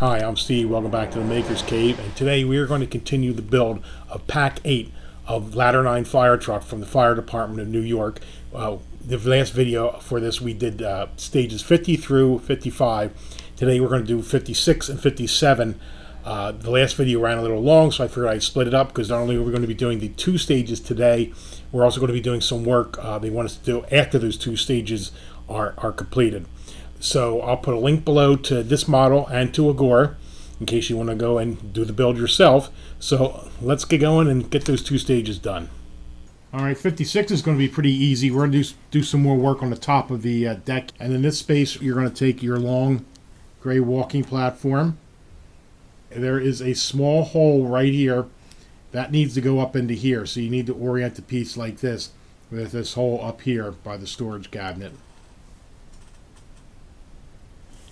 Hi, I'm Steve. Welcome back to the Maker's Cave, and today we are going to continue the build of Pack 8 of Ladder 9 Firetruck from the Fire Department of New York. The last video for this we did stages 50 through 55. Today we're going to do 56 and 57. The last video ran a little long, so I figured I'd split it up because not only are we going to be doing the 2 stages today, we're also going to be doing some work they want us to do after those 2 stages are completed. So I'll put a link below to this model and to Agora in case you want to go and do the build yourself. So let's get going and get those 2 stages done. Alright, 56 is going to be pretty easy. We're going to do some more work on the top of the deck. And in this space, you're going to take your long gray walking platform. There is a small hole right here that needs to go up into here. So you need to orient the piece like this with this hole up here by the storage cabinet.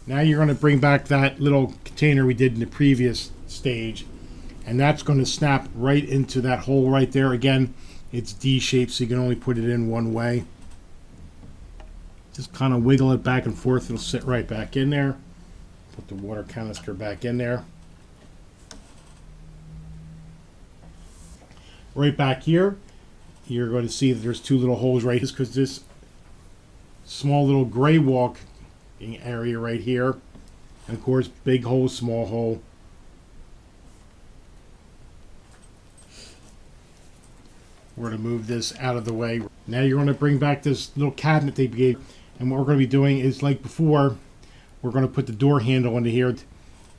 Now you're going to bring back that little container we did in the previous stage, and that's going to snap right into that hole right there. Again, it's D-shaped, so you can only put it in one way. Just kind of wiggle it back and forth. It'll sit right back in there. Put the water canister back in there. Right back here, you're going to see that there's 2 little holes right here because this small little gray walk area right here, and of course big hole, small hole. We're going to move this out of the way. Now you're going to bring back this little cabinet they gave, and what we're going to be doing is like before, we're going to put the door handle into here.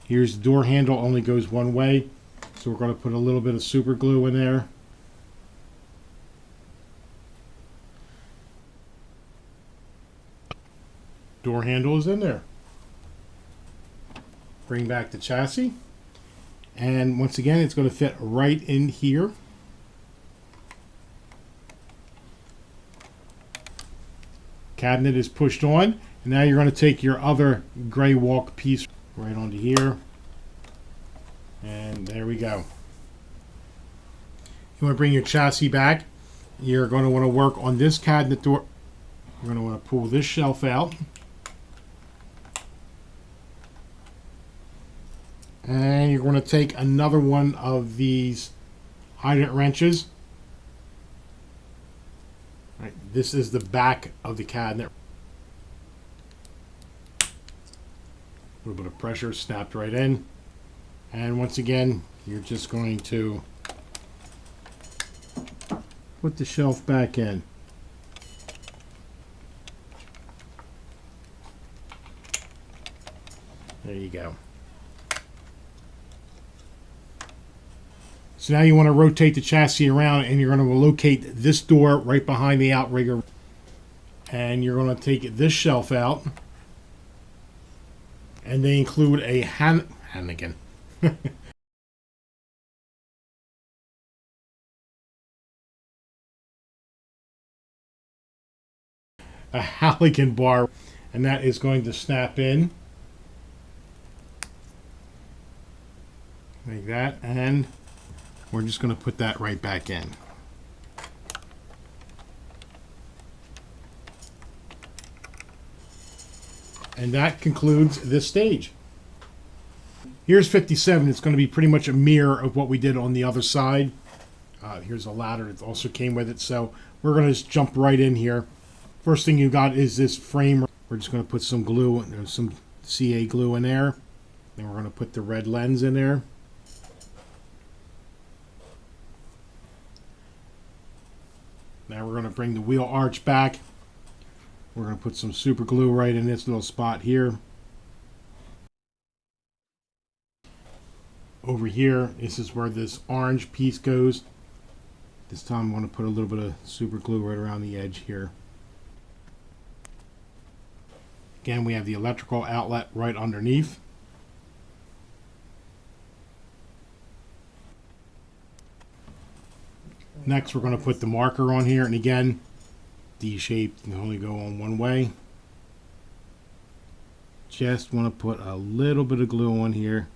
Here's the door handle, only goes one way, so we're going to put a little bit of super glue in there. Door handle is in there. Bring back the chassis, and once again it's going to fit right in here. Cabinet is pushed on, and now you're going to take your other gray walk piece right onto here, and there we go. You want to bring your chassis back. You're going to want to work on this cabinet door. You're going to want to pull this shelf out. And you're going to take another one of these hydrant wrenches. Right, this is the back of the cabinet. A little bit of pressure, snapped right in. And once again, you're just going to put the shelf back in. There you go. So now you want to rotate the chassis around, and you're going to locate this door right behind the outrigger. And you're going to take this shelf out. And they include a Hannigan. A Halligan bar. And that is going to snap in. Like that. And we're just going to put that right back in. And that concludes this stage. Here's 57. It's going to be pretty much a mirror of what we did on the other side. Here's a ladder that also came with it. So we're going to just jump right in here. First thing you got is this frame. We're just going to put some glue, some CA glue in there. Then we're going to put the red lens in there. Now we're going to bring the wheel arch back. We're going to put some super glue right in this little spot here. Over here, this is where this orange piece goes. This time I want to put a little bit of super glue right around the edge here. Again, we have the electrical outlet right underneath. Next, we're going to put the marker on here, and again, D-shaped, can only go on one way. Just want to put a little bit of glue on here.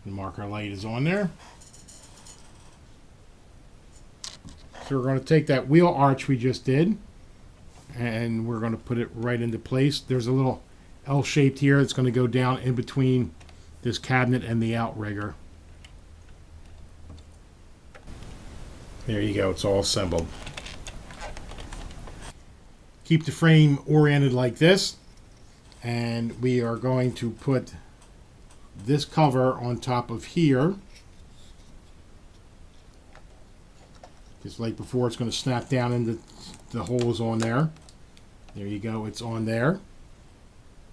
The marker light is on there. So we're going to take that wheel arch we just did, and we're going to put it right into place. There's a little L-shaped here that's going to go down in between this cabinet and the outrigger. There you go, it's all assembled. Keep the frame oriented like this, and we are going to put this cover on top of here. Just like before, it's going to snap down into the holes on there. There you go, it's on there.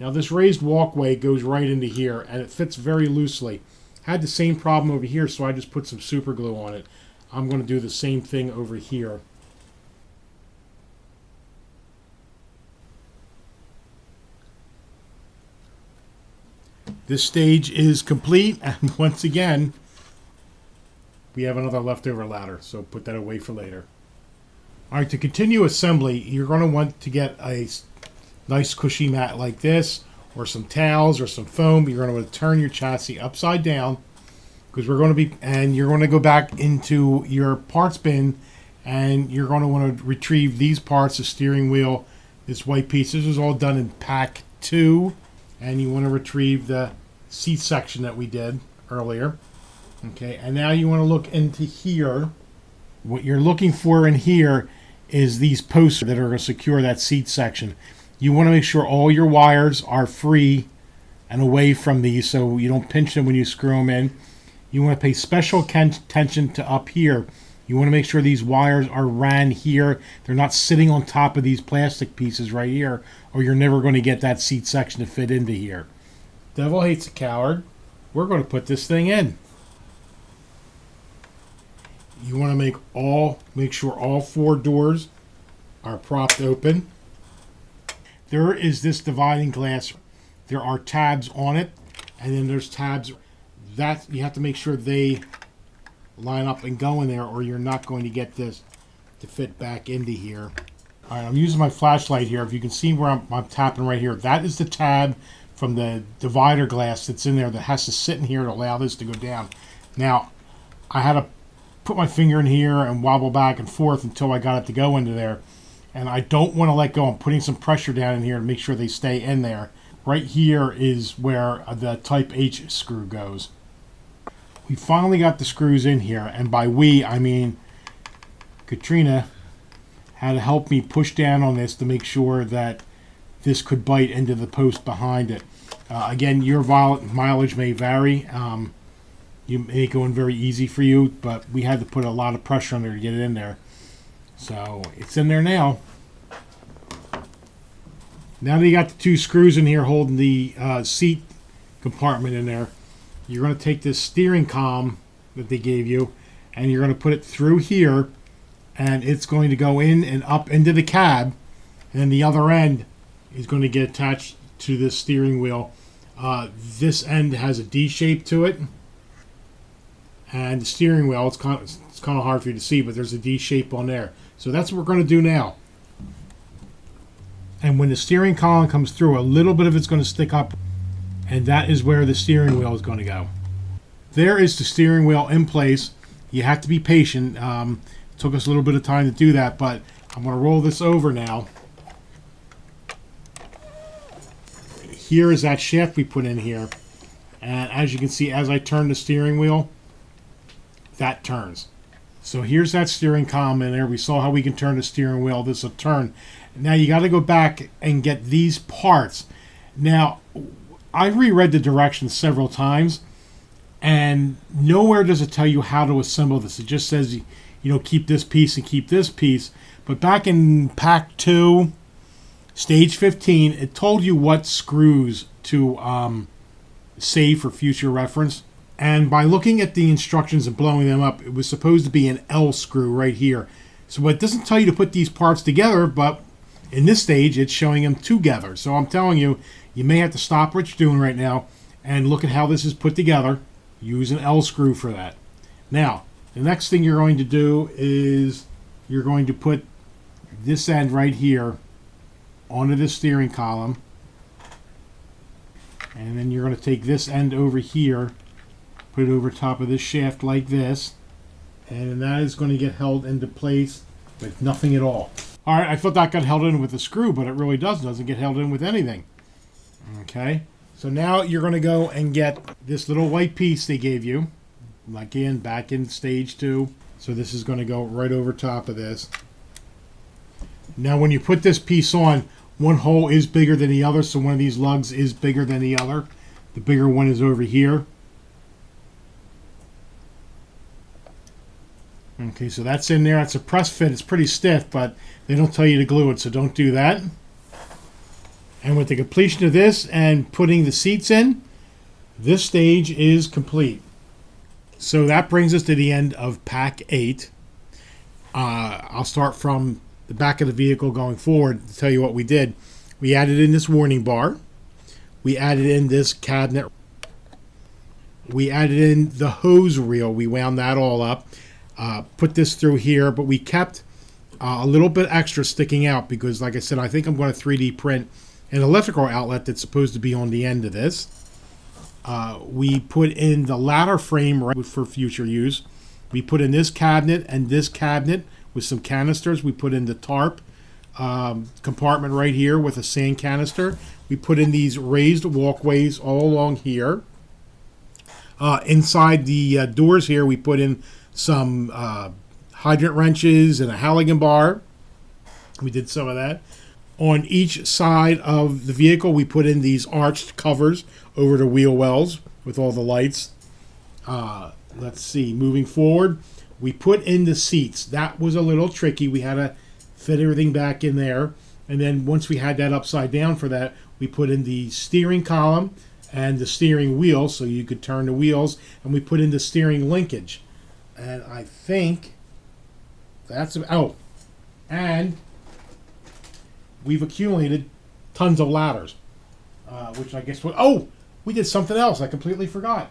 Now this raised walkway goes right into here, and it fits very loosely. Had the same problem over here, so I just put some super glue on it. I'm going to do the same thing over here. This stage is complete, and once again, we have another leftover ladder, so put that away for later. Alright, to continue assembly, you're going to want to get a nice cushy mat like this, or some towels, or some foam. You're going to want to turn your chassis upside down, because we're going to be, and you're going to go back into your parts bin, and you're going to want to retrieve these parts, the steering wheel, this white piece. This is all done in pack 2, and you want to retrieve the seat section that we did earlier. Okay, and now you want to look into here. What you're looking for in here is these posts that are going to secure that seat section. You want to make sure all your wires are free and away from these so you don't pinch them when you screw them in. You want to pay special attention to up here. You want to make sure these wires are ran here. They're not sitting on top of these plastic pieces right here, or you're never going to get that seat section to fit into here. Devil hates a coward. We're going to put this thing in. You want to make sure all 4 doors are propped open. There is this dividing glass. There are tabs on it, and then there's tabs that you have to make sure they line up and go in there, or you're not going to get this to fit back into here. All right, I'm using my flashlight here. If you can see where I'm tapping right here, that is the tab from the divider glass that's in there that has to sit in here to allow this to go down. Now, I had to put my finger in here and wobble back and forth until I got it to go into there. And I don't want to let go. I'm putting some pressure down in here to make sure they stay in there. Right here is where the Type H screw goes. We finally got the screws in here, and by we, I mean Katrina had to help me push down on this to make sure that this could bite into the post behind it. Again, your mileage may vary. You may go in very easy for you, but we had to put a lot of pressure on there to get it in there. So it's in there now. Now that you got the 2 screws in here holding the seat compartment in there, you're going to take this steering column that they gave you, and you're going to put it through here, and it's going to go in and up into the cab, and then the other end is going to get attached to this steering wheel. This end has a D shape to it, and the steering wheel, it's kind of hard for you to see, but there's a D shape on there. So that's what we're going to do now. And when the steering column comes through, a little bit of it's going to stick up, and that is where the steering wheel is going to go. There is the steering wheel in place. You have to be patient. It took us a little bit of time to do that, but I'm going to roll this over now. Here is that shaft we put in here. And as you can see, as I turn the steering wheel, that turns. So here's that steering column in there. We saw how we can turn the steering wheel. This will turn. Now you got to go back and get these parts. Now, I reread the directions several times, and nowhere does it tell you how to assemble this. It just says, you know, keep this piece and keep this piece. But back in Pack 2, Stage 15, it told you what screws to save for future reference. And by looking at the instructions and blowing them up, it was supposed to be an L screw right here. So it doesn't tell you to put these parts together, but in this stage, it's showing them together. So I'm telling you, you may have to stop what you're doing right now and look at how this is put together. Use an L screw for that. Now, the next thing you're going to do is you're going to put this end right here onto the steering column. And then you're going to take this end over here, put it over top of this shaft like this. And that is going to get held into place But nothing at all. All right, I thought that got held in with a screw, but it really doesn't get held in with anything. Okay, so now you're going to go and get this little white piece they gave you. Again, back in stage 2. So this is going to go right over top of this. Now when you put this piece on, one hole is bigger than the other, so one of these lugs is bigger than the other. The bigger one is over here. Okay, so that's in there. It's a press fit. It's pretty stiff, but they don't tell you to glue it, so don't do that. And with the completion of this and putting the seats in, this stage is complete. So that brings us to the end of Pack 8. I'll start from the back of the vehicle going forward to tell you what we did. We added in this warning bar. We added in this cabinet. We added in the hose reel. We wound that all up. Put this through here, but we kept a little bit extra sticking out because, like I said, I think I'm going to 3D print an electrical outlet that's supposed to be on the end of this. We put in the ladder frame right for future use. We put in this cabinet and this cabinet with some canisters. We put in the tarp compartment right here with a sand canister. We put in these raised walkways all along here. Inside the doors here, we put in some hydrant wrenches and a Halligan bar. We did some of that. On each side of the vehicle, we put in these arched covers over the wheel wells with all the lights. Let's see, moving forward, we put in the seats. That was a little tricky. We had to fit everything back in there. And then once we had that upside down for that, we put in the steering column and the steering wheel so you could turn the wheels. And we put in the steering linkage. And I think that's... Oh, and we've accumulated tons of ladders. Which I guess... Oh, we did something else. I completely forgot.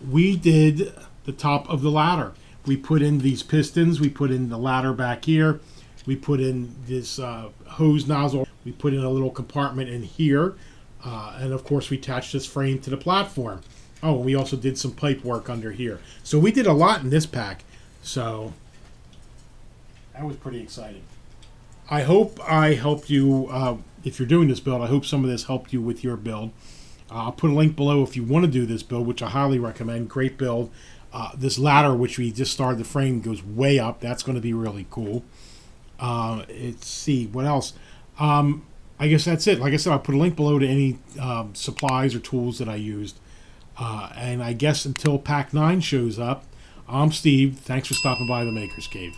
We did the top of the ladder. We put in these pistons. We put in the ladder back here. We put in this hose nozzle. We put in a little compartment in here. And of course, we attached this frame to the platform. Oh, we also did some pipe work under here. So we did a lot in this pack. So that was pretty exciting. I hope I helped you. If you're doing this build, I hope some of this helped you with your build. I'll put a link below if you want to do this build, which I highly recommend. Great build. This ladder, which we just started the frame, goes way up. That's going to be really cool. Let's see. What else? I guess that's it. Like I said, I'll put a link below to any supplies or tools that I used. And I guess until Pack 9 shows up, I'm Steve. Thanks for stopping by the Maker's Cave.